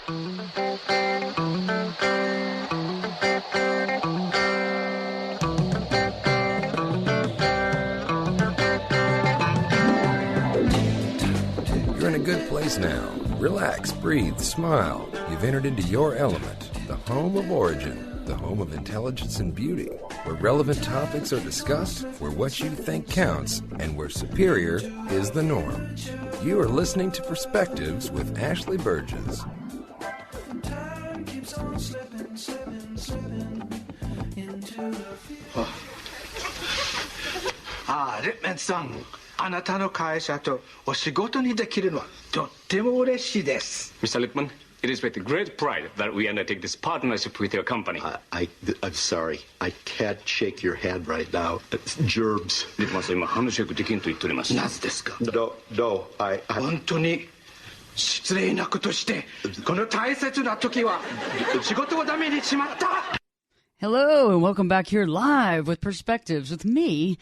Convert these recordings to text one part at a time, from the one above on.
You're in a good place now. Relax, breathe, smile. You've entered into your element, the home of origin, the home of intelligence and beauty, where relevant topics are discussed, where what you think counts, and where superior is the norm. You are listening to Perspectives with Ashley Burgess. Redman-san, あなたの会社とお仕事にできるのはとっても嬉しいです。 Mr. Lippman, it is with great pride that we undertake this partnership with your company. I'm sorry. I can't shake your hand right now. It's germs. リップマンさん、今ハンドシェイクできんと言っております。なぜですか? No, I... 本当に失礼なことして、この大切な時は仕事をダメにしまった。 Hello, and welcome back here live with Perspectives with me,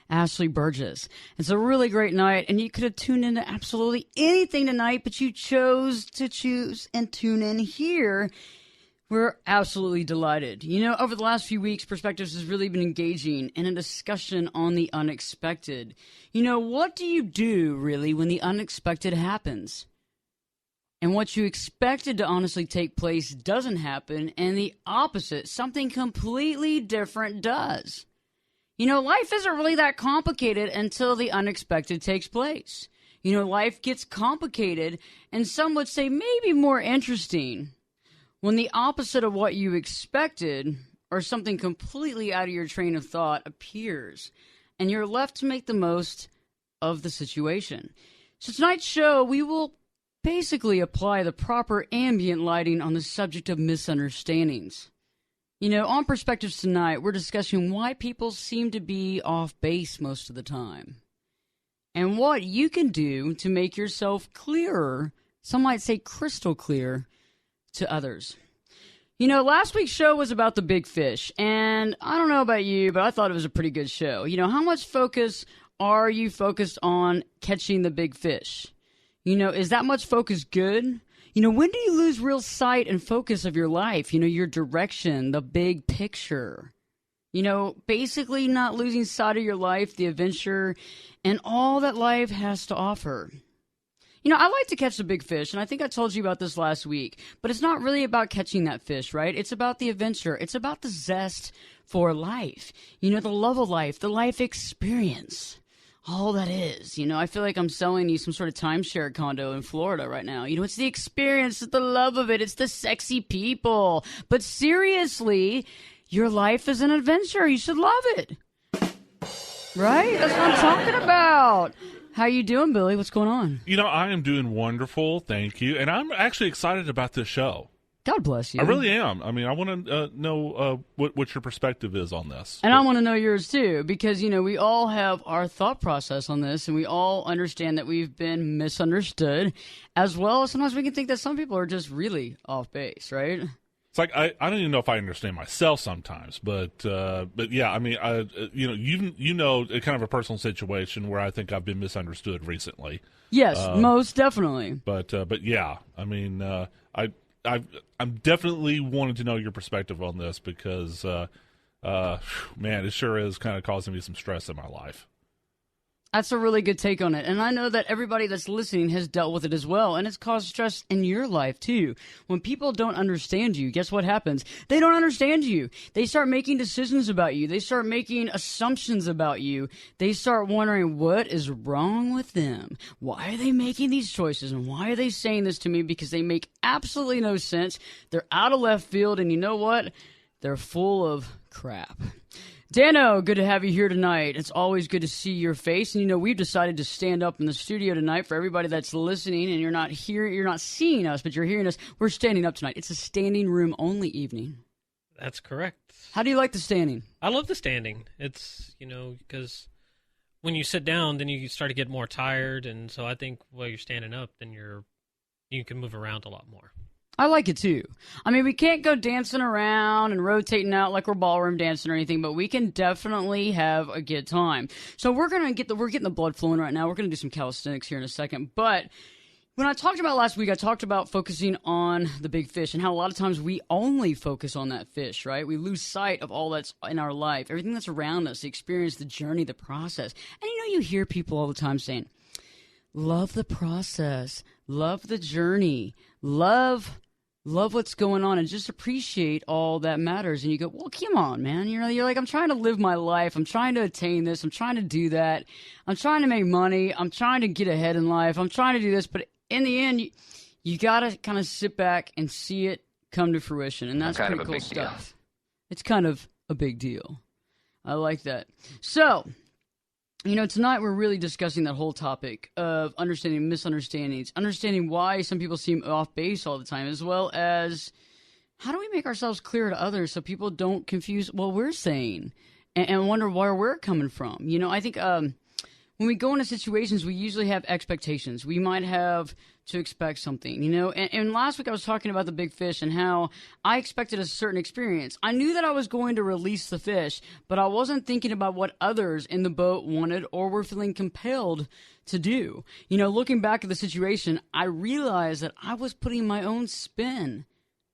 Ashley Burgess. It's a really great night, and you could have tuned into absolutely anything tonight, but you chose to choose and tune in here. We're absolutely delighted. You know, over the last few weeks, Perspectives has really been engaging in a discussion on the unexpected. You know, what do you do, really, when the unexpected happens? And what you expected to honestly take place doesn't happen, and the opposite, something completely different, does. You know, life isn't really that complicated until the unexpected takes place. You know, life gets complicated, and some would say maybe more interesting, when the opposite of what you expected, or something completely out of your train of thought, appears, and you're left to make the most of the situation. So tonight's show, we will basically apply the proper ambient lighting on the subject of misunderstandings. You know, on Perspectives tonight, we're discussing why people seem to be off base most of the time, and what you can do to make yourself clearer, some might say crystal clear, to others. You know, last week's show was about the big fish, and I don't know about you, but I thought it was a pretty good show. You know, how much focus are you focused on catching the big fish? You know, is that much focus good? You know, when do you lose real sight and focus of your life? You know, your direction, the big picture. You know, basically not losing sight of your life, the adventure, and all that life has to offer. You know, I like to catch the big fish, and I think I told you about this last week, but it's not really about catching that fish, right? It's about the adventure. It's about the zest for life. You know, the love of life, the life experience. All that is. You know, I feel like I'm selling you some sort of timeshare condo in Florida right now. You know, it's the experience, it's the love of it, it's the sexy people. But seriously, your life is an adventure. You should love it. Right? That's what I'm talking about. How you doing, Billy? What's going on? You know, I am doing wonderful, thank you. And I'm actually excited about this show. God bless you. I really am. I mean, I want to know what your perspective is on this. And I want to know yours, too, because, you know, we all have our thought process on this, and we all understand that we've been misunderstood, as well as sometimes we can think that some people are just really off base, right? It's like, I don't even know if I understand myself sometimes, but yeah, I mean, you know, kind of a personal situation where I think I've been misunderstood recently. Yes, most definitely. But yeah, I mean, I'm definitely wanting to know your perspective on this because, man, it sure is kind of causing me some stress in my life. That's a really good take on it. And I know that everybody that's listening has dealt with it as well. And it's caused stress in your life, too. When people don't understand you, guess what happens? They don't understand you. They start making decisions about you. They start making assumptions about you. They start wondering what is wrong with them. Why are they making these choices? And why are they saying this to me? Because they make absolutely no sense. They're out of left field. And you know what? They're full of crap. Dano, good to have you here tonight. It's always good to see your face. And, you know, we've decided to stand up in the studio tonight for everybody that's listening. And you're not seeing us, but you're hearing us. We're standing up tonight. It's a standing room only evening. That's correct. How do you like the standing? I love the standing. It's, you know, because when you sit down, then you start to get more tired. And so I think while you're standing up, then you can move around a lot more. I like it too. I mean, we can't go dancing around and rotating out like we're ballroom dancing or anything, but we can definitely have a good time. So we're getting the blood flowing right now. We're gonna do some calisthenics here in a second, but When I talked about last week, I talked about focusing on the big fish and how a lot of times we only focus on that fish, right? We lose sight of all that's in our life, everything that's around us, the experience, the journey, the process. And you hear people all the time saying, love the process, love the journey, love what's going on, and just appreciate all that matters. And you go, well, come on, man. You're like, I'm trying to live my life. I'm trying to attain this. I'm trying to do that. I'm trying to make money. I'm trying to get ahead in life. I'm trying to do this. But in the end, you got to kind of sit back and see it come to fruition. And that's pretty cool stuff. It's kind of a big deal. I like that. So, tonight we're really discussing that whole topic of understanding misunderstandings, understanding why some people seem off base all the time, as well as how do we make ourselves clear to others so people don't confuse what we're saying and wonder where we're coming from. I think when we go into situations, we usually have expectations. We might have to expect something, And last week I was talking about the big fish and how I expected a certain experience. I knew that I was going to release the fish, but I wasn't thinking about what others in the boat wanted or were feeling compelled to do. Looking back at the situation, I realized that I was putting my own spin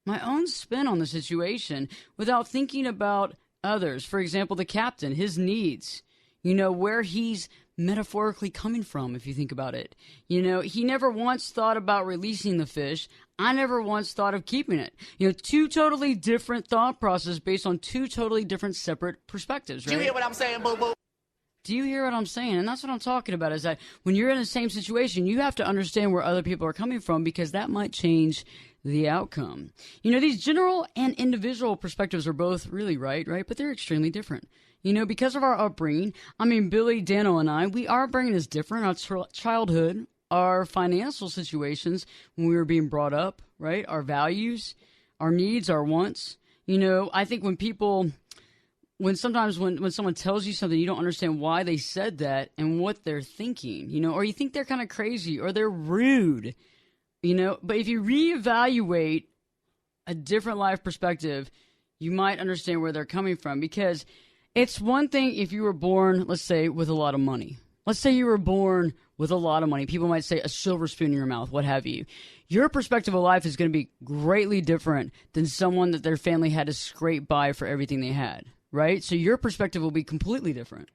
on the situation without thinking about others. For example, the captain, his needs, where he's metaphorically coming from, if you think about it. He never once thought about releasing the fish. I never once thought of keeping it. Two totally different thought processes based on two totally different separate perspectives, right? Do you hear what I'm saying, boo-boo? Do you hear what I'm saying? And that's what I'm talking about, is that when you're in the same situation, you have to understand where other people are coming from, because that might change the outcome. These general and individual perspectives are both really right? But they're extremely different. Because of our upbringing, Billy, Dano, and I, our upbringing is different. Our childhood, our financial situations when we were being brought up, right? Our values, our needs, our wants. I think when someone tells you something, you don't understand why they said that and what they're thinking, or you think they're kind of crazy or they're rude, But if you reevaluate a different life perspective, you might understand where they're coming from, because it's one thing if you were born, let's say, with a lot of money. Let's say you were born with a lot of money. People might say a silver spoon in your mouth, what have you. Your perspective of life is going to be greatly different than someone that their family had to scrape by for everything they had, right? So your perspective will be completely different.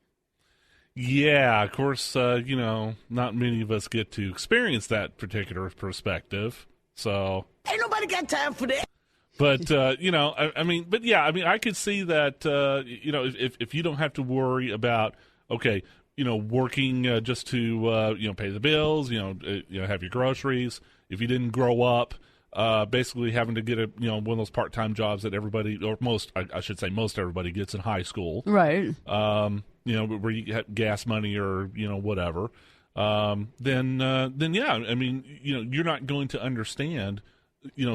Yeah, of course, not many of us get to experience that particular perspective. So Ain't nobody got time for that. But, I could see that, if you don't have to worry about, working just to, pay the bills, have your groceries. If you didn't grow up, basically having to get one of those part-time jobs that everybody, or most everybody gets in high school. Right. Where you get gas money or, whatever. Then you're not going to understand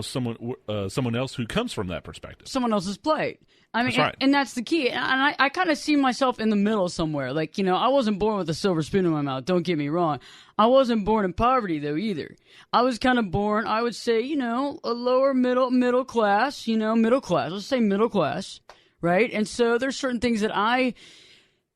someone else who comes from that perspective. Someone else's plight. That's right. And that's the key. And I kind of see myself in the middle somewhere. Like, I wasn't born with a silver spoon in my mouth. Don't get me wrong. I wasn't born in poverty, though, either. I was kind of born, I would say, a lower middle class, middle class. Let's say middle class, right? And so there's certain things that I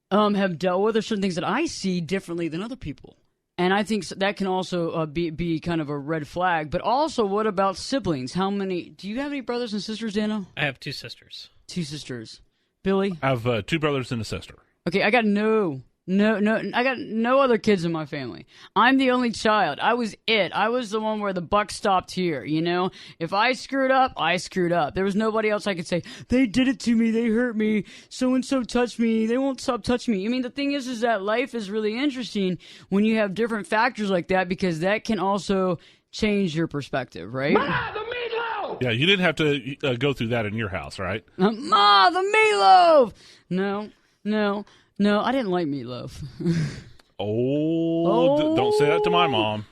have dealt with. There's certain things that I see differently than other people. And I think that can also be kind of a red flag. But also, what about siblings? Do you have any brothers and sisters, Dano? I have two sisters. Two sisters. Billy? I have two brothers and a sister. Okay, I got no other kids in my family. I'm the only child. I was it. I was the one where the buck stopped here, If I screwed up, I screwed up. There was nobody else I could say, they did it to me, they hurt me, so-and-so touched me, they won't stop touching me. The thing is that life is really interesting when you have different factors like that, because that can also change your perspective, right? Ma, the meatloaf! Yeah, you didn't have to go through that in your house, right? Ma, the meatloaf! No, I didn't like meatloaf. Don't say that to my mom.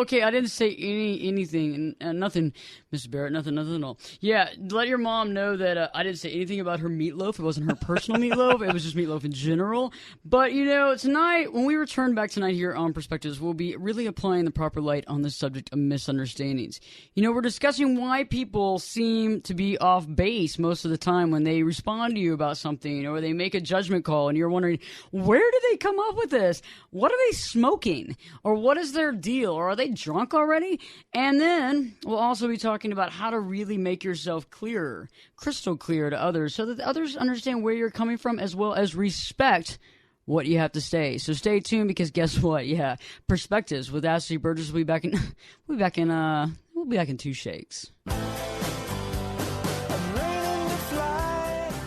Okay, I didn't say anything, nothing, Mr. Barrett, nothing at all. Yeah, let your mom know that I didn't say anything about her meatloaf. It wasn't her personal meatloaf. It was just meatloaf in general. But, tonight, when we return back tonight here on Perspectives, we'll be really applying the proper light on the subject of misunderstandings. We're discussing why people seem to be off base most of the time when they respond to you about something, or they make a judgment call, and you're wondering, where do they come up with this. What are they smoking? Or what is their deal? Or are they drunk already? And then we'll also be talking about how to really make yourself clearer, crystal clear to others, so that others understand where you're coming from, as well as respect what you have to say. So stay tuned, because guess what? Yeah, Perspectives with Ashley Burgess will be back in we'll be back in 2 shakes.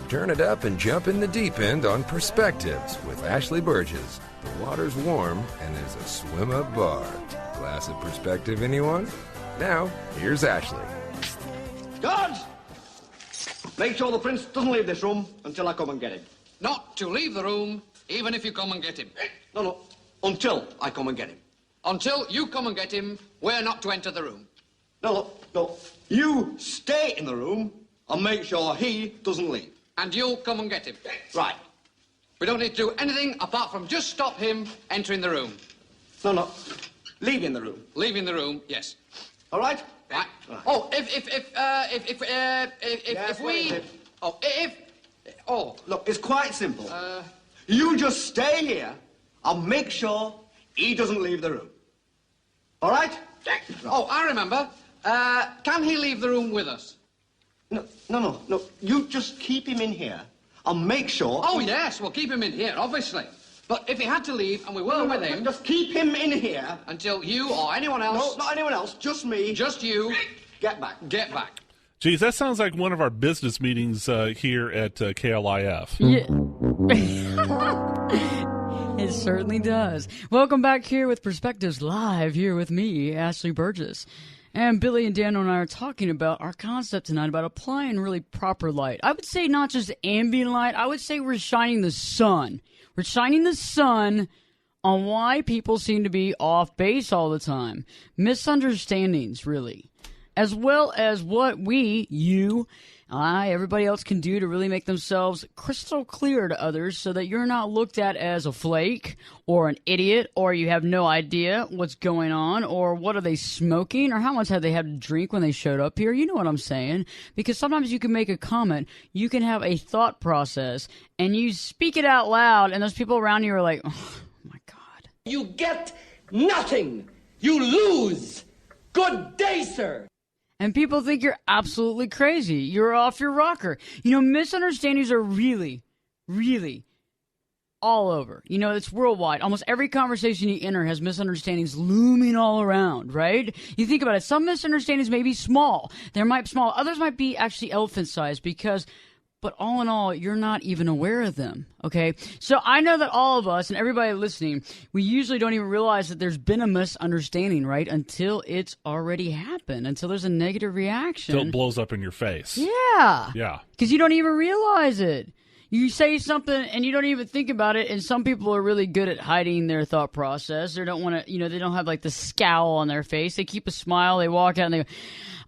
Turn it up and jump in the deep end on Perspectives with Ashley Burgess. The water's warm and there's a swim-up bar. Glass of perspective, anyone? Now, here's Ashley. Guards! Make sure the prince doesn't leave this room until I come and get him. Not to leave the room, even if you come and get him. No, until I come and get him. Until you come and get him, we're not to enter the room. No. You stay in the room and make sure he doesn't leave. And you'll come and get him. Right. We don't need to do anything apart from just stop him entering the room. No. Leaving the room. Leaving the room, yes. All right? Right. Oh, if we... Look, it's quite simple. You just stay here and make sure he doesn't leave the room. All right? Oh, I remember. Can he leave the room with us? No. You just keep him in here and make sure... Oh, yes, we'll keep him in here, obviously. But if he had to leave and we were with him... Just keep him in here. Until you or anyone else... No, not anyone else, just me. Just you. Get back. Get back. Geez, that sounds like one of our business meetings here at KLIF. Yeah. It certainly does. Welcome back here with Perspectives Live, here with me, Ashley Burgess. And Billy and Daniel and I are talking about our concept tonight about applying really proper light. I would say not just ambient light. I would say we're shining the sun. We're shining the sun on why people seem to be off base all the time. Misunderstandings, really. As well as what we, you, I, everybody else can do to really make themselves crystal clear to others, so that you're not looked at as a flake or an idiot, or you have no idea what's going on, or what are they smoking, or how much have they had to drink when they showed up here. You know what I'm saying? Because sometimes you can make a comment, you can have a thought process, and you speak it out loud, and those people around you are like, oh my God. You get nothing. You lose. Good day, sir. And people think you're absolutely crazy. You're off your rocker. You know, misunderstandings are really, really all over. You know, it's worldwide. Almost every conversation you enter has misunderstandings looming all around, right? You think about it. Some misunderstandings may be small. Others might be actually elephant-sized but all in all, you're not even aware of them, okay? So I know that all of us and everybody listening, we usually don't even realize that there's been a misunderstanding, right? Until it's already happened, until there's a negative reaction. Until it blows up in your face. Yeah. Yeah. Because you don't even realize it. You say something and you don't even think about it, and some people are really good at hiding their thought process. They don't want to, they don't have like the scowl on their face. They keep a smile, they walk out and they go,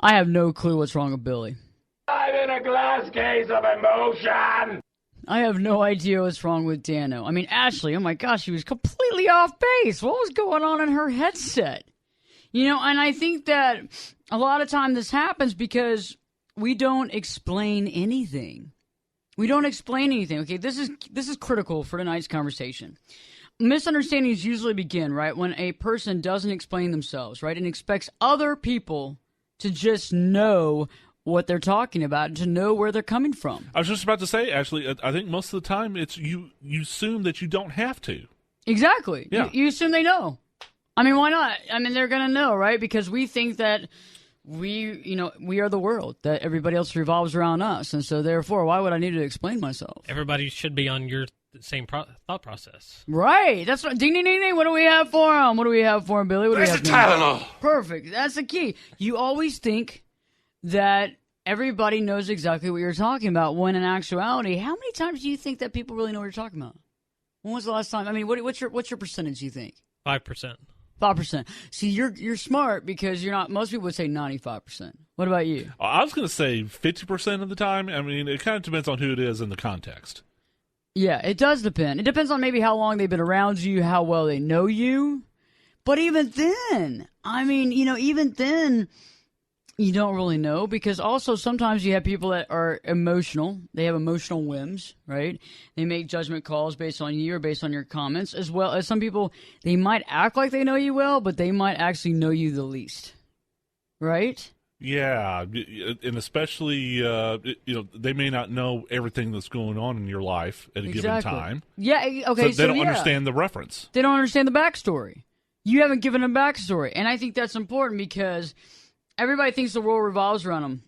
I have no clue what's wrong with Billy. I'm in a glass case of emotion. I have no idea what's wrong with Dano. I mean, Ashley, oh my gosh, she was completely off base. What was going on in her headset? And I think that a lot of time this happens because we don't explain anything. We don't explain anything. Okay, this is critical for tonight's conversation. Misunderstandings usually begin, right, when a person doesn't explain themselves, right, and expects other people to just know what they're talking about and to know where they're coming from. I was just about to say, Ashley, I think most of the time it's you assume that you don't have to. Exactly. Yeah. You assume they know. I mean, why not? I mean, they're going to know, right? Because we think that we are the world, that everybody else revolves around us. And so therefore, why would I need to explain myself? Everybody should be on your same thought process. Right. That's what. Ding, ding, ding, ding. What do we have for him? What do we have for him, Billy? What do we have for him? Tylenol. Perfect. That's the key. You always think that everybody knows exactly what you're talking about, when in actuality, how many times do you think that people really know what you're talking about? When was the last time? I mean, what's your percentage, you think? 5%. 5%. See, you're smart, because you're not. Most people would say 95%. What about you? I was going to say 50% of the time. I mean, it kind of depends on who it is in the context. Yeah, it does depend. It depends on maybe how long they've been around you, how well they know you. But even then, I mean, even then, You don't really know, because also sometimes you have people that are emotional. They have emotional whims, right? They make judgment calls based on you or based on your comments, as well as some people, they might act like they know you well, but they might actually know you the least, right? Yeah, and especially, they may not know everything that's going on in your life at a given time. Yeah, okay. So they don't understand the reference. They don't understand the backstory. You haven't given a backstory. And I think that's important, because everybody thinks the world revolves around them.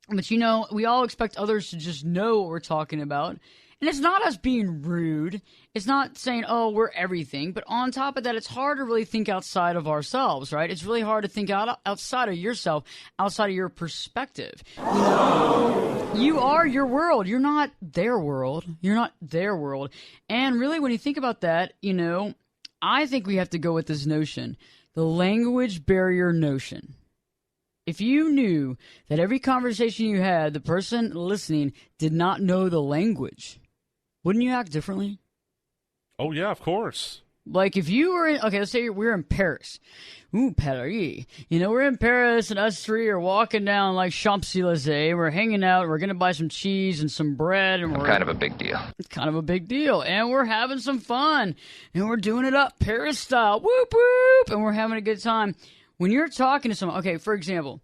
But, we all expect others to just know what we're talking about. And it's not us being rude. It's not saying, oh, we're everything. But on top of that, it's hard to really think outside of ourselves, right? It's really hard to think outside of yourself, outside of your perspective. You are your world. You're not their world. You're not their world. And really, when you think about that, I think we have to go with this notion, the language barrier notion. If you knew that every conversation you had, the person listening did not know the language, wouldn't you act differently? Oh, yeah, of course. Like if you were let's say we're in Paris. Ooh, Paris. We're in Paris and us three are walking down like Champs-Élysées. We're hanging out. We're going to buy some cheese and some bread. And I'm kind of a big deal. It's kind of a big deal. And we're having some fun. And we're doing it up Paris style. Whoop, whoop. And we're having a good time. When you're talking to someone, okay, for example,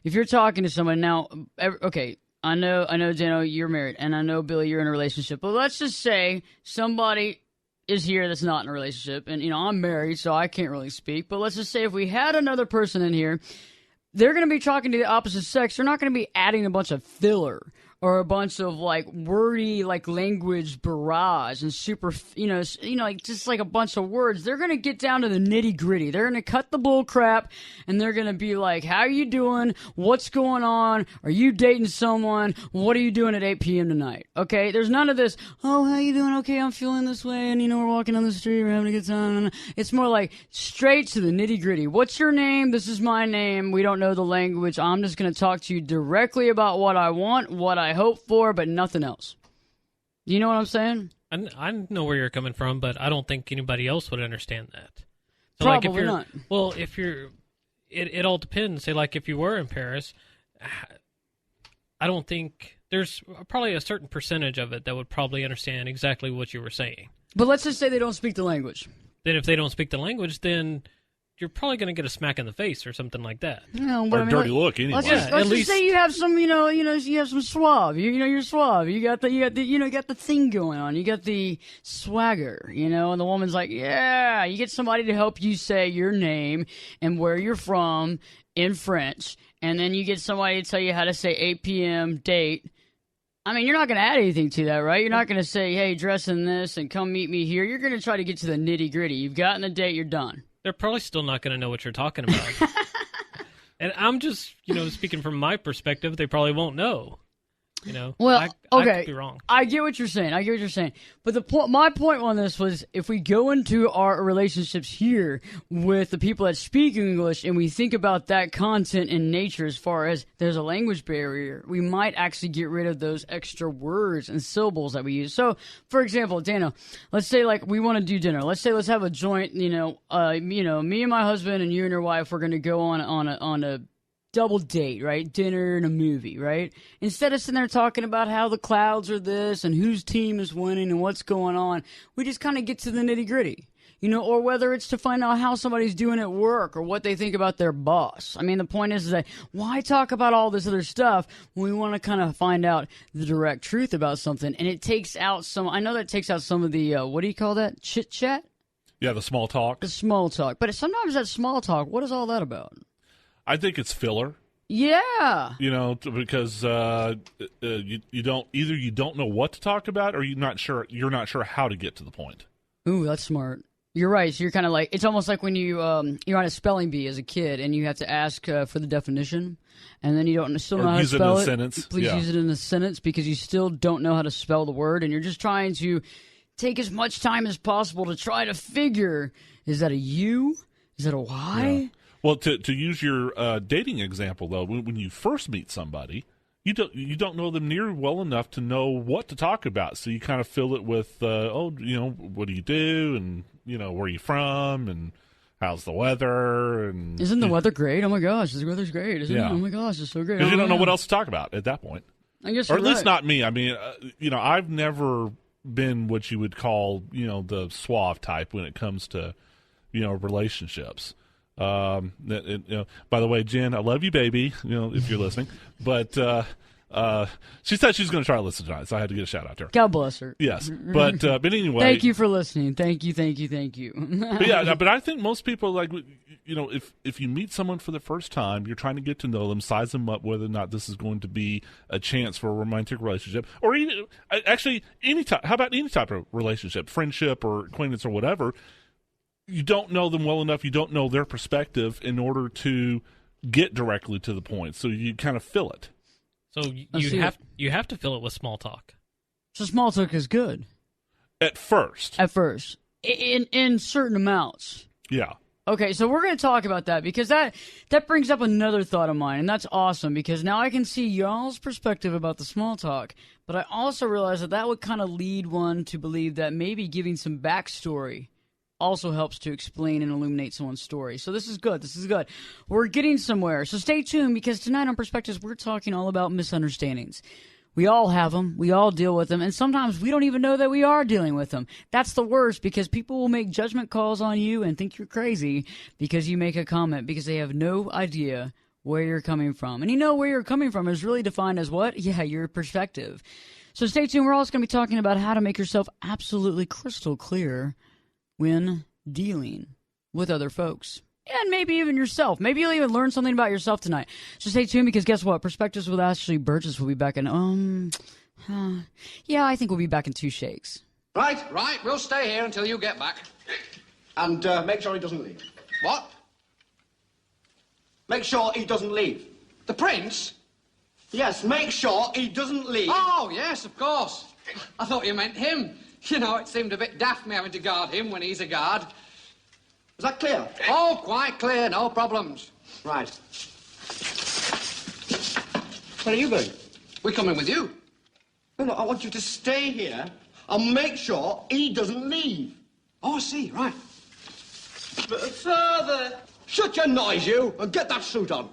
if you're talking to someone now, okay, I know, Dano, you're married, and I know, Billy, you're in a relationship. But let's just say somebody is here that's not in a relationship, and, I'm married, so I can't really speak. But let's just say if we had another person in here, they're going to be talking to the opposite sex. They're not going to be adding a bunch of filler or a bunch of wordy language barrage and super just like a bunch of words. They're gonna get down to the nitty gritty. They're gonna cut the bull crap, and they're gonna be like, "How you doing? What's going on? Are you dating someone? What are you doing at 8 p.m. tonight?" Okay, there's none of this. "Oh, how you doing? Okay, I'm feeling this way, and we're walking on the street, we're having a good time." It's more like straight to the nitty gritty. What's your name? This is my name. We don't know the language. I'm just gonna talk to you directly about what I want, what I hope for, but nothing else. Do you know what I'm saying? I know where you're coming from, but I don't think anybody else would understand that. So Probably not. Well, if you're, it all depends. Say, if you were in Paris, I don't think there's probably a certain percentage of it that would probably understand exactly what you were saying. But let's just say they don't speak the language. Then if they don't speak the language, then you're probably going to get a smack in the face or something like that. Or a dirty look, anyway. Let's just say you have some, you have some suave. You're suave. You got the thing going on. You got the swagger, and the woman's like, yeah. You get somebody to help you say your name and where you're from in French, and then you get somebody to tell you how to say 8 p.m. date. I mean, you're not going to add anything to that, right? You're not going to say, hey, dress in this and come meet me here. You're going to try to get to the nitty gritty. You've gotten the date. You're done. They're probably still not going to know what you're talking about. And I'm just, speaking from my perspective, they probably won't know. Well, I okay, could be wrong. I get what you're saying. But my point on this was, if we go into our relationships here with the people that speak English and we think about that content in nature, as far as there's a language barrier, we might actually get rid of those extra words and syllables that we use. So, for example, Dana, let's say we want to do dinner. Let's have a joint. Me and my husband and you and your wife, we're going to go on a double date, right? Dinner and a movie, right? Instead of sitting there talking about how the clouds are this and whose team is winning and what's going on, we just kind of get to the nitty gritty, or whether it's to find out how somebody's doing at work or what they think about their boss. I mean, the point is that why talk about all this other stuff when we want to kind of find out the direct truth about something? And it takes out I know that takes out some of the, what do you call that? Chit chat? Yeah, the small talk. The small talk. But sometimes that small talk, what is all that about? I think it's filler. Yeah. Because you don't know what to talk about, or you're not sure how to get to the point. Ooh, that's smart. You're right. So you're kind of it's almost like when you're on a spelling bee as a kid and you have to ask for the definition, and then you still know how to spell it. Sentence. Please use it in a sentence, because you still don't know how to spell the word, and you're just trying to take as much time as possible to try to figure, is that a U? Is that a Y? Yeah. Well, to use your dating example, though, when you first meet somebody, you don't know them near well enough to know what to talk about. So you kind of fill it with, what do you do, and where are you from, and how's the weather? And isn't the weather great? Oh my gosh, the weather's great, isn't it? Oh my gosh, it's so great. Because you don't know what else to talk about at that point. I guess, or at least not me. I mean, I've never been what you would call, the suave type when it comes to, relationships. By the way, Jen, I love you, baby. If you're listening, but she said she's going to try to listen tonight, so I had to get a shout out to her. God bless her. Yes, but anyway, thank you for listening. Thank you. But I think most people, like, if you meet someone for the first time, you're trying to get to know them, size them up, whether or not this is going to be a chance for a romantic relationship, or even actually any type. How about any type of relationship, friendship or acquaintance or whatever? You don't know them well enough. You don't know their perspective in order to get directly to the point. So you kind of fill it. So you have to fill it with small talk. So small talk is good. At first. In certain amounts. Yeah. Okay, so we're going to talk about that because that brings up another thought of mine, and that's awesome because now I can see y'all's perspective about the small talk, but I also realize that would kind of lead one to believe that maybe giving some backstory also helps to explain and illuminate someone's story. So this is good. We're getting somewhere. So stay tuned because tonight on Perspectives, we're talking all about misunderstandings. We all have them. We all deal with them. And sometimes we don't even know that we are dealing with them. That's the worst because people will make judgment calls on you and think you're crazy because you make a comment because they have no idea where you're coming from. And where you're coming from is really defined as what? Yeah, your perspective. So stay tuned. We're also going to be talking about how to make yourself absolutely crystal clear when dealing with other folks. And maybe even yourself. Maybe you'll even learn something about yourself tonight. So stay tuned because guess what? Perspectives with Ashley Burgess will be back in, I think we'll be back in 2 shakes. Right, we'll stay here until you get back. And make sure he doesn't leave. What? Make sure he doesn't leave. The prince? Yes, make sure he doesn't leave. Oh, yes, of course. I thought you meant him. It seemed a bit daft me having to guard him when he's a guard. Is that clear? Oh, quite clear, no problems. Right. Where are you going? We're coming with you. No, I want you to stay here and make sure he doesn't leave. Oh, I see, right. But further, shut your noise, you, and get that suit on.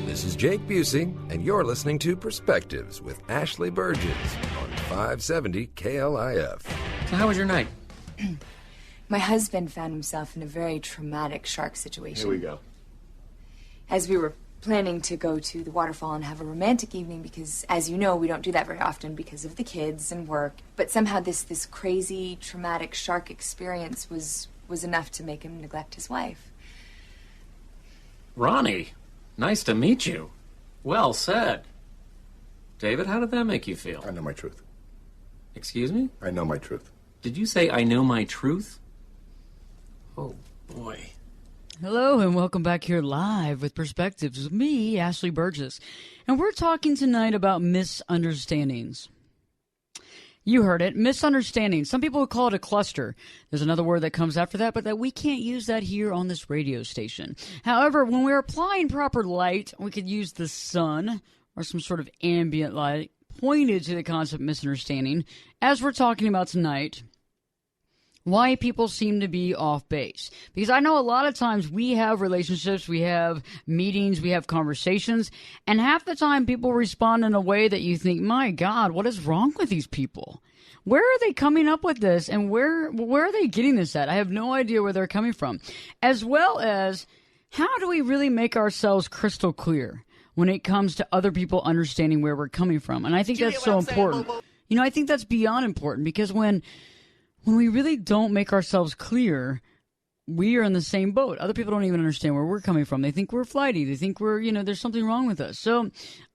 This is Jake Busey, and you're listening to Perspectives with Ashley Burgess on 570 KLIF. So how was your night? My husband found himself in a very traumatic shark situation. Here we go. As we were planning to go to the waterfall and have a romantic evening, because, as you know, we don't do that very often because of the kids and work. But somehow this crazy, traumatic shark experience was enough to make him neglect his wife. Ronnie, nice to meet you. Well said. David, how did that make you feel? I know my truth. Excuse me? I know my truth. Did you say I know my truth? Oh, boy. Hello, and welcome back here live with Perspectives with me, Ashley Burgess. And we're talking tonight about misunderstandings. You heard it, misunderstandings. Some people would call it a cluster. There's another word that comes after that, but that we can't use that here on this radio station. However, when we're applying proper light, we could use the sun or some sort of ambient light pointed to the concept of misunderstanding, as we're talking about tonight. Why people seem to be off base. Because I know a lot of times we have relationships, we have meetings, we have conversations, and half the time people respond in a way that you think, my God, what is wrong with these people? Where are they coming up with this, and where are they getting this at? I have no idea where they're coming from. As well as, how do we really make ourselves crystal clear when it comes to other people understanding where we're coming from? And I think that's so important. I think that's beyond important, because when we really don't make ourselves clear, we are in the same boat. Other people don't even understand where we're coming from. They think we're flighty. They think we're, there's something wrong with us. So,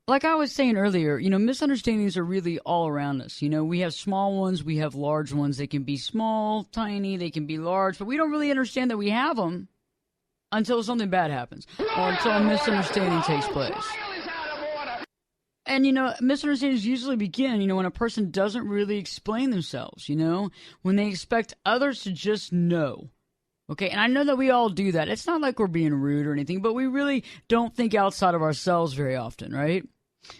like I was saying earlier, misunderstandings are really all around us. We have small ones. We have large ones. They can be small, tiny. They can be large. But we don't really understand that we have them until something bad happens or until a misunderstanding takes place. And, misunderstandings usually begin, when a person doesn't really explain themselves, when they expect others to just know. Okay, and I know that we all do that. It's not like we're being rude or anything, but we really don't think outside of ourselves very often, right?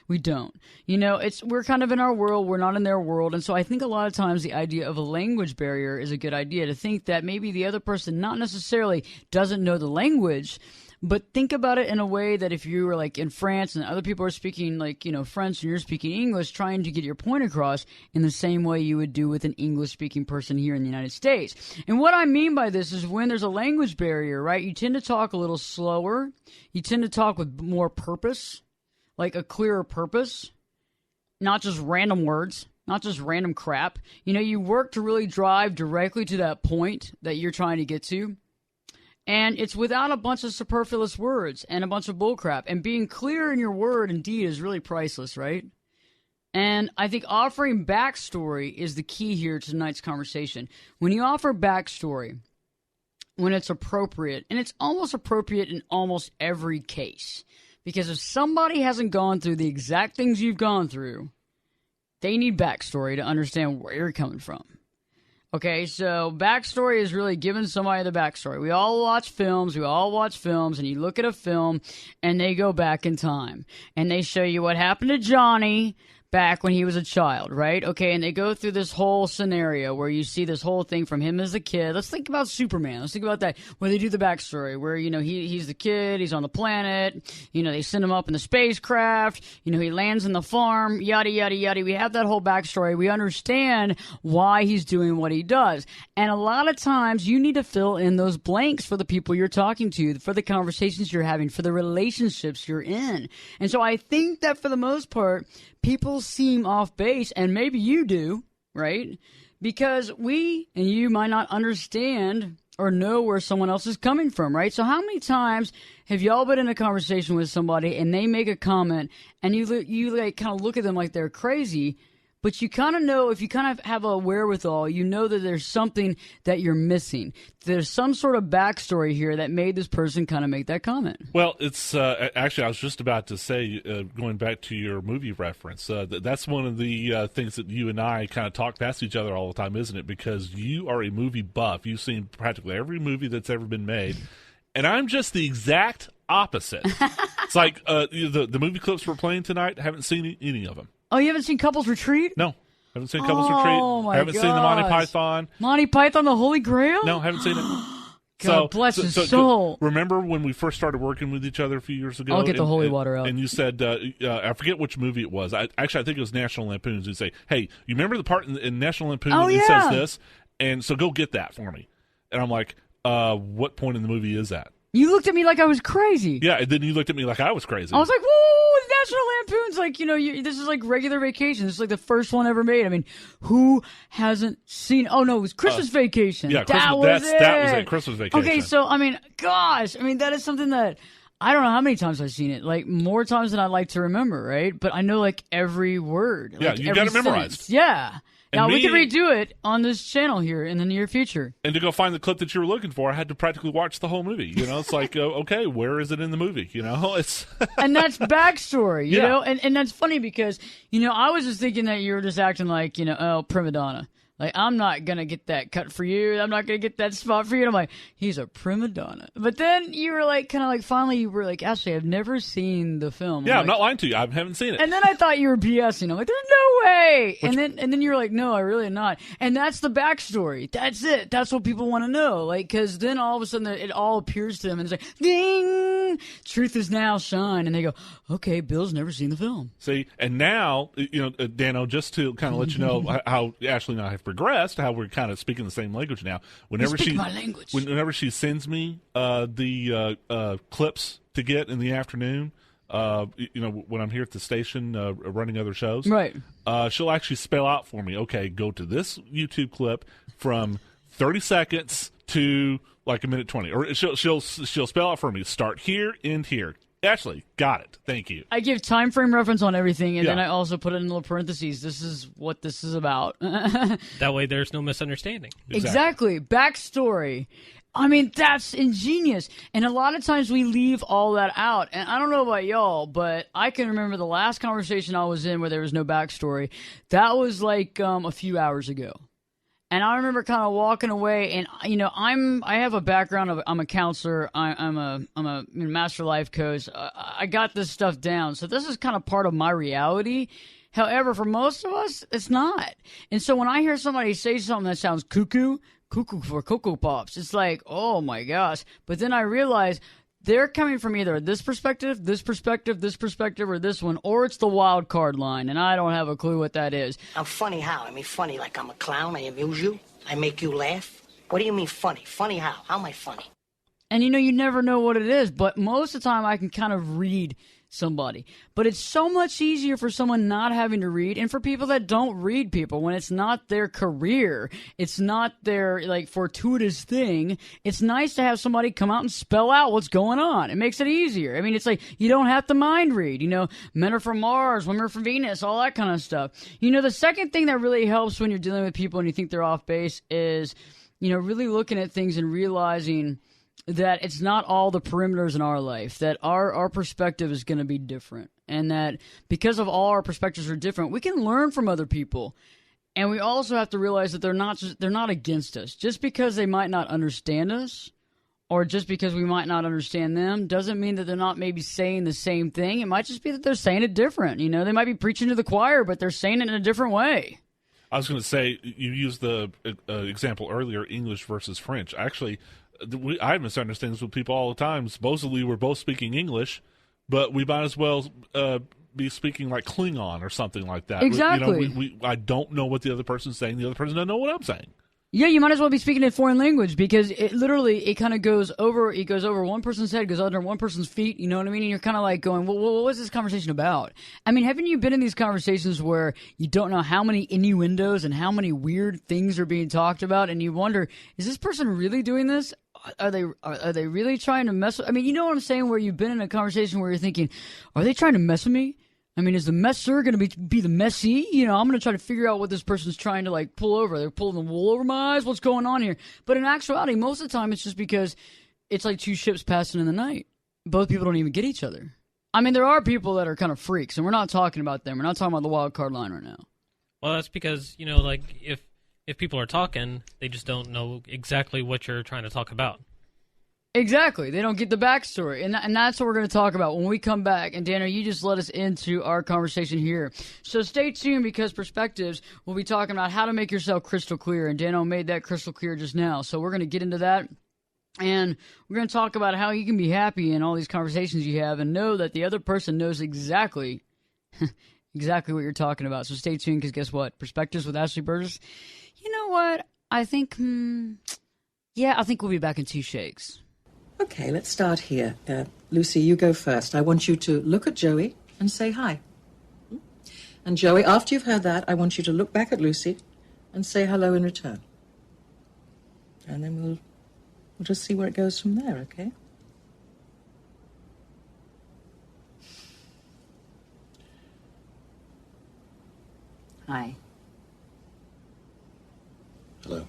We don't. We're kind of in our world. We're not in their world. And so I think a lot of times the idea of a language barrier is a good idea, to think that maybe the other person not necessarily doesn't know the language, but think about it in a way that if you were like in France and other people are speaking French and you're speaking English, trying to get your point across in the same way you would do with an English speaking person here in the United States. And what I mean by this is when there's a language barrier, right, you tend to talk a little slower. You tend to talk with more purpose, like a clearer purpose, not just random words, not just random crap. You work to really drive directly to that point that you're trying to get to. And it's without a bunch of superfluous words and a bunch of bullcrap. And being clear in your word and deed is really priceless, right? And I think offering backstory is the key here to tonight's conversation. When you offer backstory, when it's appropriate, and it's almost appropriate in almost every case, because if somebody hasn't gone through the exact things you've gone through, they need backstory to understand where you're coming from. Okay, so backstory is really giving somebody the backstory. We all watch films, and you look at a film, and they go back in time, and they show you what happened to Johnny back when he was a child, right? Okay, and they go through this whole scenario where you see this whole thing from him as a kid. Let's think about Superman. Let's think about that, where they do the backstory, where, he's the kid, he's on the planet, they send him up in the spacecraft, he lands in the farm, yada, yada, yada. We have that whole backstory. We understand why he's doing what he does. And a lot of times you need to fill in those blanks for the people you're talking to, for the conversations you're having, for the relationships you're in. And so I think that for the most part, people seem off base, and maybe you do, right? Because we and you might not understand or know where someone else is coming from, right? So how many times have y'all been in a conversation with somebody and they make a comment and you like kind of look at them like they're crazy, but you kind of know, if you kind of have a wherewithal, you know that there's something that you're missing. There's some sort of backstory here that made this person kind of make that comment. Well, it's actually, I was just about to say, going back to your movie reference, that's one of the things that you and I kind of talk past each other all the time, isn't it? Because you are a movie buff. You've seen practically every movie that's ever been made. And I'm just the exact opposite. It's like the movie clips we're playing tonight, I haven't seen any of them. Oh, you haven't seen Couples Retreat? No. Haven't seen Couples Retreat. Oh, my I haven't seen the Monty Python. Monty Python, the Holy Grail? No, haven't seen it. God bless his soul. Remember when we first started working with each other a few years ago? I'll get the holy water out. And you said, I forget which movie it was. Actually, I think it was National Lampoon's. You say, hey, you remember the part in National Lampoon when it says this? And so go get that for me. And I'm like, what point in the movie is that? You looked at me like I was crazy. Yeah, and then you looked at me like I was crazy. I was like, whoa, National Lampoon's like, this is like regular Vacation. This is like the first one ever made. I mean, who hasn't seen, oh no, it was Christmas Vacation. Yeah, that was it, Christmas Vacation. Okay, so, I mean, gosh, that is something that, I don't know how many times I've seen it. Like, more times than I'd like to remember, right? But I know, like, every word. Yeah, like, you got it memorized. Sentence. Yeah. And now, we can redo it on this channel here in the near future. And to go find the clip that you were looking for, I had to practically watch the whole movie. It's like, okay, where is it in the movie? It's and that's backstory, you know? And that's funny because, I was just thinking that you were just acting like, prima donna. Like, I'm not going to get that cut for you. I'm not going to get that spot for you. And I'm like, he's a prima donna. But then you were like, kind of like, finally, you were like, Ashley, I've never seen the film. Yeah, I'm not lying to you. I haven't seen it. And then I thought you were BSing. I'm like, there's no way. And then you were like, no, I really am not. And that's the backstory. That's it. That's what people want to know. Like, because then all of a sudden it all appears to them and it's like, ding, truth is now shine. And they go, okay, Bill's never seen the film. See, and now, Dano, just to kind of let you know how Ashley and I have progressed, how we're kind of speaking the same language now. Whenever she sends me the clips to get in the afternoon, when I'm here at the station running other shows, right? She'll actually spell out for me. Okay, go to this YouTube clip from 30 seconds to like a minute 20, or she'll spell out for me. Start here, end here. Ashley, got it. Thank you. I give time frame reference on everything, and then I also put it in little parentheses. This is what this is about. That way there's no misunderstanding. Exactly. Backstory. That's ingenious. And a lot of times we leave all that out. And I don't know about y'all, but I can remember the last conversation I was in where there was no backstory. That was like a few hours ago. And I remember kind of walking away, and I have a background of I'm a counselor, I'm a master life coach. I got this stuff down, so this is kind of part of my reality. However, for most of us, it's not. And so when I hear somebody say something that sounds cuckoo for Cocoa Pops, it's like, oh my gosh. But then I realize they're coming from either this perspective, or this one, or it's the wild card line, and I don't have a clue what that is. I'm funny how? I mean, funny like I'm a clown, I amuse you, I make you laugh? What do you mean funny? Funny how? How am I funny? And you never know what it is, but most of the time I can kind of read somebody. But it's so much easier for someone not having to read, and for people that don't read people, when it's not their career, it's not their fortuitous thing. It's nice to have somebody come out and spell out what's going on. It makes it easier. I mean, it's like you don't have to mind read. Men are from Mars, women are from Venus, all that kind of stuff. The second thing that really helps when you're dealing with people and you think they're off base is, really looking at things and realizing that it's not all the perimeters in our life, that our perspective is going to be different, and that because of all our perspectives are different, we can learn from other people. And we also have to realize that they're not against us. Just because they might not understand us, or just because we might not understand them, doesn't mean that they're not maybe saying the same thing. It might just be that they're saying it different. They might be preaching to the choir, but they're saying it in a different way. I was going to say, you used the example earlier, English versus French. Actually, I have misunderstandings with people all the time. Supposedly, we're both speaking English, but we might as well be speaking like Klingon or something like that. Exactly. I don't know what the other person's saying. The other person doesn't know what I'm saying. Yeah, you might as well be speaking a foreign language, because it kind of goes over one person's head, goes under one person's feet, you know what I mean? And you're kind of like going, well, what was this conversation about? I mean, haven't you been in these conversations where you don't know how many innuendos and how many weird things are being talked about, and you wonder, is this person really doing this? Are they really trying to mess with? I mean, you know what I'm saying, where you've been in a conversation where you're thinking, are they trying to mess with me? I mean, is the messer going to be the messy? I'm going to try to figure out what this person's trying to pull over. They're pulling the wool over my eyes. What's going on here? But in actuality, most of the time, it's just because it's like two ships passing in the night. Both people don't even get each other. I mean, there are people that are kind of freaks, and we're not talking about them. We're not talking about the wild card line right now. Well, that's because, if people are talking, they just don't know exactly what you're trying to talk about. Exactly. They don't get the backstory. And that's what we're going to talk about when we come back. And, Dana, you just let us into our conversation here. So stay tuned, because Perspectives will be talking about how to make yourself crystal clear. And Dano made that crystal clear just now. So we're going to get into that. And we're going to talk about how you can be happy in all these conversations you have and know that the other person knows exactly what you're talking about. So stay tuned, because guess what? Perspectives with Ashley Burgess. You know what? I think, I think we'll be back in 2 shakes. Okay, let's start here. Lucy, you go first. I want you to look at Joey and say hi. And Joey, after you've heard that, I want you to look back at Lucy and say hello in return. And then we'll just see where it goes from there, okay? Hi. Hello.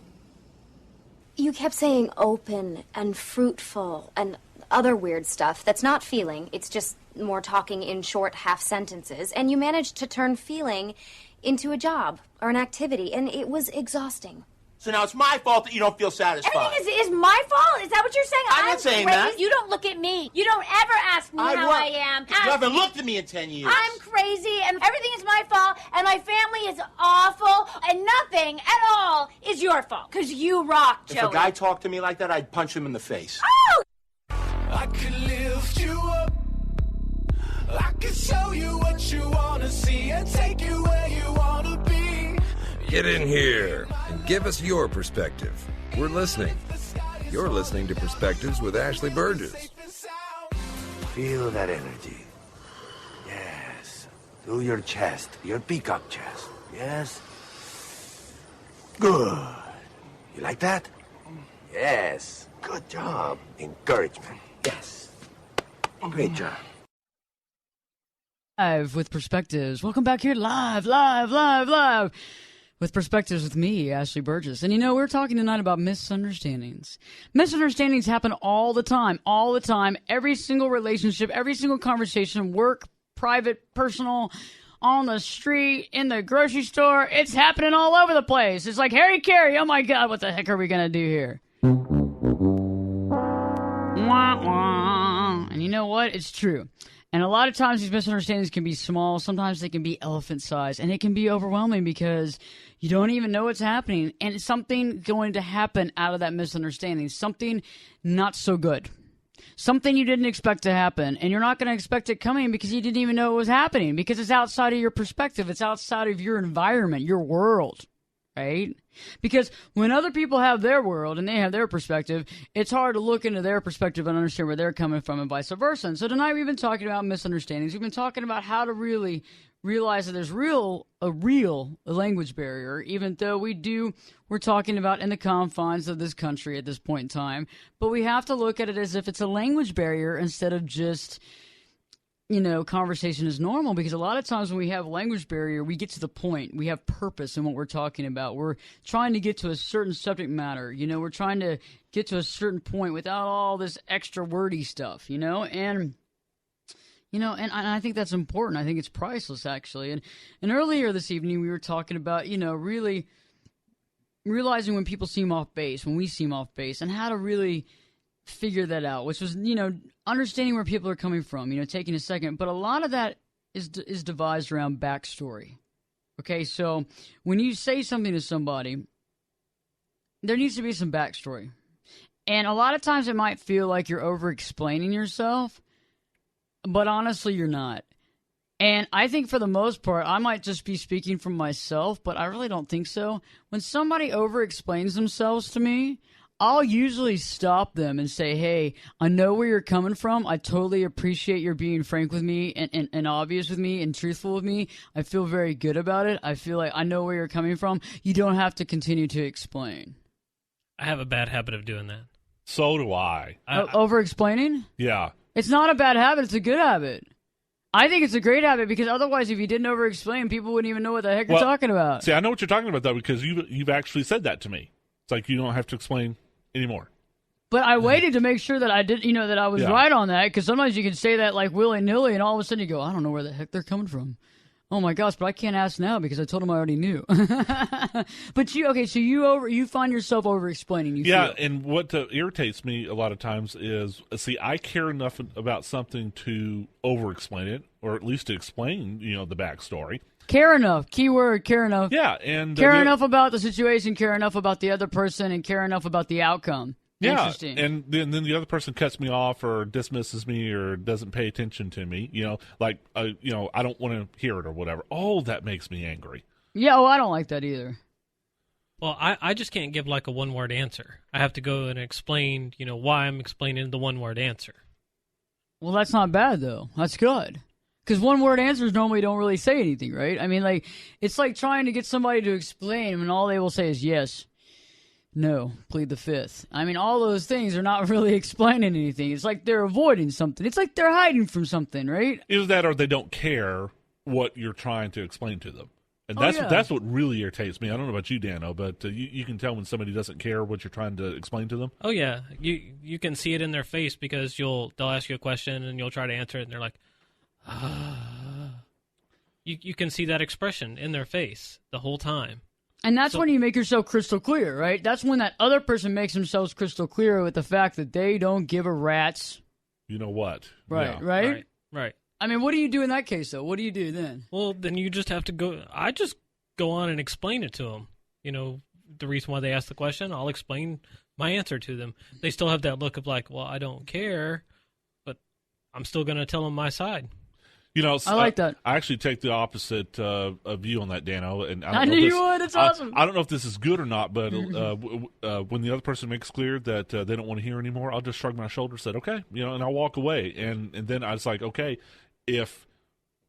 You kept saying open and fruitful and other weird stuff that's not feeling. It's just more talking in short half sentences. And you managed to turn feeling into a job or an activity, and it was exhausting. So now it's my fault that you don't feel satisfied. Everything is my fault? Is that what you're saying? I'm not saying crazy. that. You don't look at me. You don't ever ask me how I am. You haven't looked at me in 10 years. I'm crazy, and everything is my fault, and my family is awful, and nothing at all is your fault. Because you rock, Joey. If a guy talked to me like that, I'd punch him in the face. Oh! I could lift you up. I could show you what you want to see and take you where you want to be. Get in here and give us your perspective. We're listening. You're listening to Perspectives with Ashley Burgess. Feel that energy. Yes. Through your chest, your peacock chest. Yes. Good. You like that? Yes. Good job. Encouragement. Yes. Great job. Live with Perspectives. Welcome back here live with Perspectives with me, Ashley Burgess. And we're talking tonight about misunderstandings. Misunderstandings happen all the time. Every single relationship, every single conversation, work, private, personal, on the street, in the grocery store. It's happening all over the place. It's like, Harry Carey, oh my God, what the heck are we going to do here? Wah, wah. And you know what? It's true. And a lot of times these misunderstandings can be small. Sometimes they can be elephant sized. And it can be overwhelming because you don't even know what's happening. And it's something going to happen out of that misunderstanding. Something not so good. Something you didn't expect to happen. And you're not going to expect it coming because you didn't even know it was happening. Because it's outside of your perspective. It's outside of your environment, your world. Right? Because when other people have their world and they have their perspective, it's hard to look into their perspective and understand where they're coming from and vice versa. And so tonight we've been talking about misunderstandings. We've been talking about how to really realize that there's a real language barrier, even though we're talking about in the confines of this country at this point in time. But we have to look at it as if it's a language barrier instead of just, conversation is normal, because a lot of times when we have language barrier, we get to the point. We have purpose in what we're talking about. We're trying to get to a certain subject matter. We're trying to get to a certain point without all this extra wordy stuff, and I think that's important. I think it's priceless, actually. And earlier this evening, we were talking about, really realizing when people seem off base, when we seem off base, and how to really figure that out, which was, understanding where people are coming from, taking a second. But a lot of that is devised around backstory. Okay, so when you say something to somebody, there needs to be some backstory. And a lot of times it might feel like you're over-explaining yourself, but honestly, you're not. And I think for the most part, I might just be speaking from myself, but I really don't think so. When somebody over-explains themselves to me, I'll usually stop them and say, hey, I know where you're coming from. I totally appreciate your being frank with me and obvious with me and truthful with me. I feel very good about it. I feel like I know where you're coming from. You don't have to continue to explain. I have a bad habit of doing that. So do I. Over-explaining? Yeah. It's not a bad habit. It's a good habit. I think it's a great habit, because otherwise, if you didn't over-explain, people wouldn't even know what the heck you're talking about. See, I know what you're talking about, though, because you've actually said that to me. It's like you don't have to explain anymore. But I waited to make sure that I did, that I was right on that, because sometimes you can say that like willy-nilly, and all of a sudden you go, I don't know where the heck they're coming from. Oh my gosh, but I can't ask now because I told them I already knew. But so you find yourself over-explaining. You feel. And what irritates me a lot of times is, I care enough about something to over-explain it, or at least to explain, the backstory. Care enough. Keyword, care enough. Yeah, and care enough about the situation, care enough about the other person, and care enough about the outcome. Yeah, interesting. And then the other person cuts me off or dismisses me or doesn't pay attention to me. I don't want to hear it or whatever. Oh, that makes me angry. Yeah, I don't like that either. Well, I just can't give like a one-word answer. I have to go and explain, why I'm explaining the one-word answer. Well, that's not bad though. That's good. Because one-word answers normally don't really say anything, right? I mean, it's like trying to get somebody to explain and all they will say is yes, no, plead the fifth. I mean, all those things are not really explaining anything. It's like they're avoiding something. It's like they're hiding from something, right? Either that or they don't care what you're trying to explain to them. And that's what really irritates me. I don't know about you, Dano, but you can tell when somebody doesn't care what you're trying to explain to them. Oh, yeah. You can see it in their face, because they'll ask you a question and you'll try to answer it, and they're like, You can see that expression in their face the whole time. And that's when you make yourself crystal clear, right? That's when that other person makes themselves crystal clear with the fact that they don't give a rat's. You know what? Right, yeah. Right. I mean, what do you do in that case, though? What do you do then? Well, then you just have to go. I just go on and explain it to them. The reason why they asked the question, I'll explain my answer to them. They still have that look of like, well, I don't care, but I'm still going to tell them my side. I like that. I actually take the opposite view on that, Dano. And I knew you would. It's awesome. I don't know if this is good or not, but when the other person makes clear that they don't want to hear anymore, I'll just shrug my shoulders, said okay, and I'll walk away. And then I was like, okay, if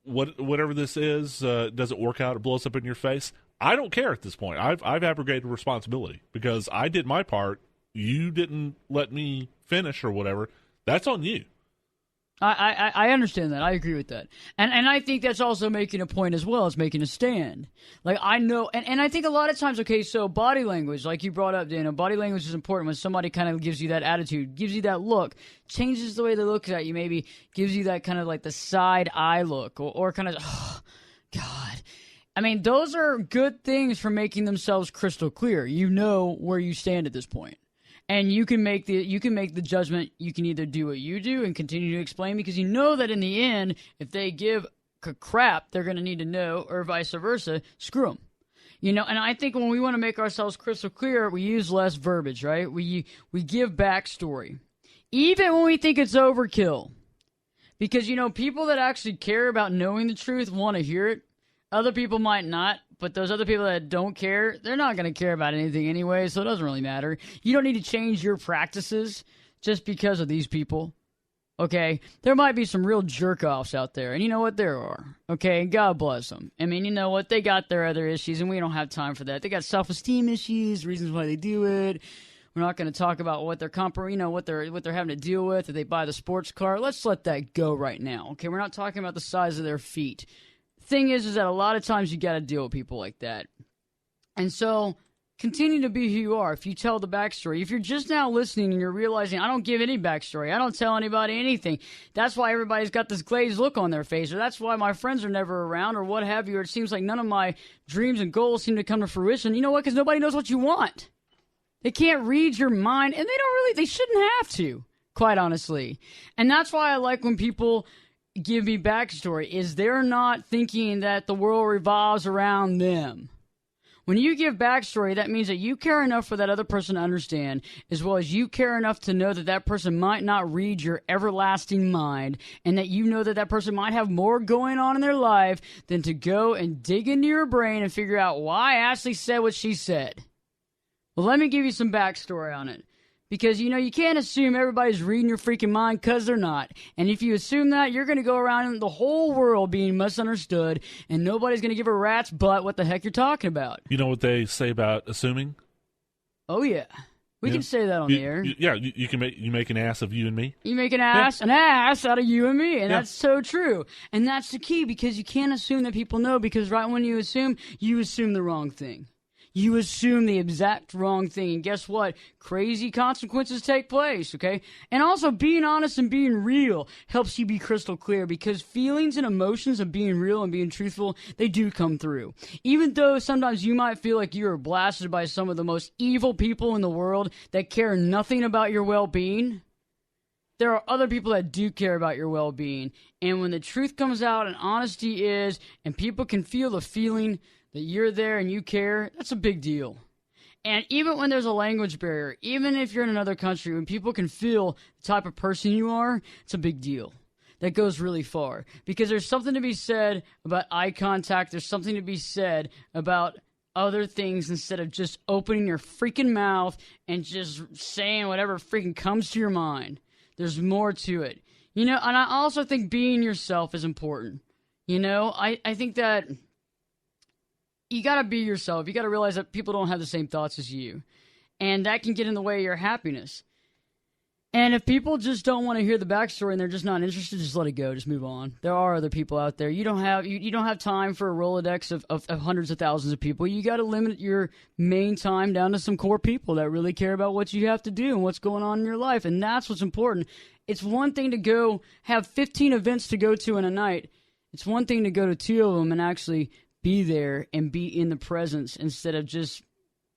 whatever this is doesn't work out, it blows up in your face, I don't care at this point. I've abrogated responsibility because I did my part. You didn't let me finish or whatever. That's on you. I understand that. I agree with that. And I think that's also making a point as well as making a stand. Like, I know, and I think a lot of times, okay, so body language, like you brought up, Dana, body language is important when somebody kind of gives you that attitude, gives you that look, changes the way they look at you, maybe gives you that kind of like the side eye look, or kind of God. I mean, those are good things for making themselves crystal clear. You know where you stand at this point. And you can make the judgment. You can either do what you do and continue to explain, because you know that in the end, if they give crap, they're going to need to know, or vice versa, screw them. You know, and I think when we want to make ourselves crystal clear, we use less verbiage, right? We give backstory. Even when we think it's overkill. Because, you know, people that actually care about knowing the truth want to hear it. Other people might not, but those other people that don't care, they're not going to care about anything anyway, so it doesn't really matter. You don't need to change your practices just because of these people. Okay, there might be some real jerk-offs out there, and you know what? There are. Okay, God bless them. I mean, you know what? They got their other issues, and we don't have time for that. They got self-esteem issues, reasons why they do it. We're not going to talk about what they're what they're having to deal with if they buy the sports car. Let's let that go right now. Okay, we're not talking about the size of their feet. Thing is that a lot of times you got to deal with people like that, and so. Continue to be who you are. If you tell the backstory, if you're just now listening and you're realizing I don't give any backstory, I don't tell anybody anything, that's why everybody's got this glazed look on their face, or that's why my friends are never around, or what have you, or it seems like none of my dreams and goals seem to come to fruition. You know what? Because nobody knows what you want. They can't read your mind, and they shouldn't have to, quite honestly. And that's why I like when people give me backstory, is they're not thinking that the world revolves around them. When you give backstory, that means that you care enough for that other person to understand, as well as you care enough to know that that person might not read your everlasting mind, and that you know that that person might have more going on in their life than to go and dig into your brain and figure out why Ashley said what she said. Well, let me give you some backstory on it. Because, you know, you can't assume everybody's reading your freaking mind, because they're not. And if you assume that, you're going to go around in the whole world being misunderstood, and nobody's going to give a rat's butt what the heck you're talking about. You know what they say about assuming? Oh, yeah. We can say that on the air. You can make an ass of you and me. You make an ass out of you and me, and that's so true. And that's the key, because you can't assume that people know, because right when you assume the wrong thing. You assume the exact wrong thing, and guess what? Crazy consequences take place, okay? And also, being honest and being real helps you be crystal clear, because feelings and emotions of being real and being truthful, they do come through. Even though sometimes you might feel like you are blasted by some of the most evil people in the world that care nothing about your well-being, there are other people that do care about your well-being. And when the truth comes out and honesty is, and people can feel the feeling that you're there and you care, that's a big deal. And even when there's a language barrier, even if you're in another country, when people can feel the type of person you are, it's a big deal. That goes really far. Because there's something to be said about eye contact. There's something to be said about other things instead of just opening your freaking mouth and just saying whatever freaking comes to your mind. There's more to it. You know, and I also think being yourself is important. You know, I think that you got to be yourself. You got to realize that people don't have the same thoughts as you. And that can get in the way of your happiness. And if people just don't want to hear the backstory and they're just not interested, just let it go. Just move on. There are other people out there. You don't have time for a Rolodex of hundreds of thousands of people. You got to limit your main time down to some core people that really care about what you have to do and what's going on in your life. And that's what's important. It's one thing to go have 15 events to go to in a night. It's one thing to go to 2 of them and actually be there and be in the presence instead of just,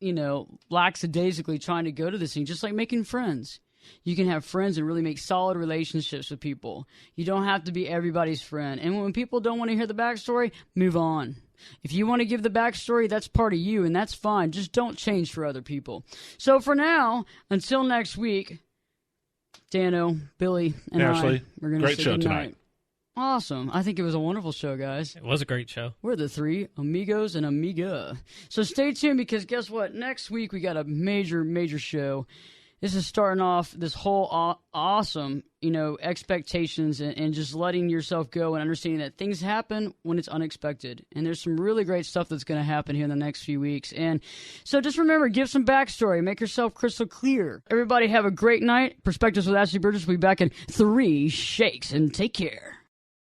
you know, lackadaisically trying to go to this thing, just like making friends. You can have friends and really make solid relationships with people. You don't have to be everybody's friend. And when people don't want to hear the backstory, move on. If you want to give the backstory, that's part of you, and that's fine. Just don't change for other people. So for now, until next week, Dano, Billy, and Ashley, we're going to say great show tonight. Awesome. I think it was a wonderful show, guys. It was a great show. We're the 3 amigos and amiga. So stay tuned, because guess what? Next week we got a major, major show. This is starting off this whole awesome, you know, expectations and just letting yourself go and understanding that things happen when it's unexpected. And there's some really great stuff that's going to happen here in the next few weeks. And so just remember, give some backstory. Make yourself crystal clear. Everybody have a great night. Perspectives with Ashley Burgess will be back in 3 shakes, and take care.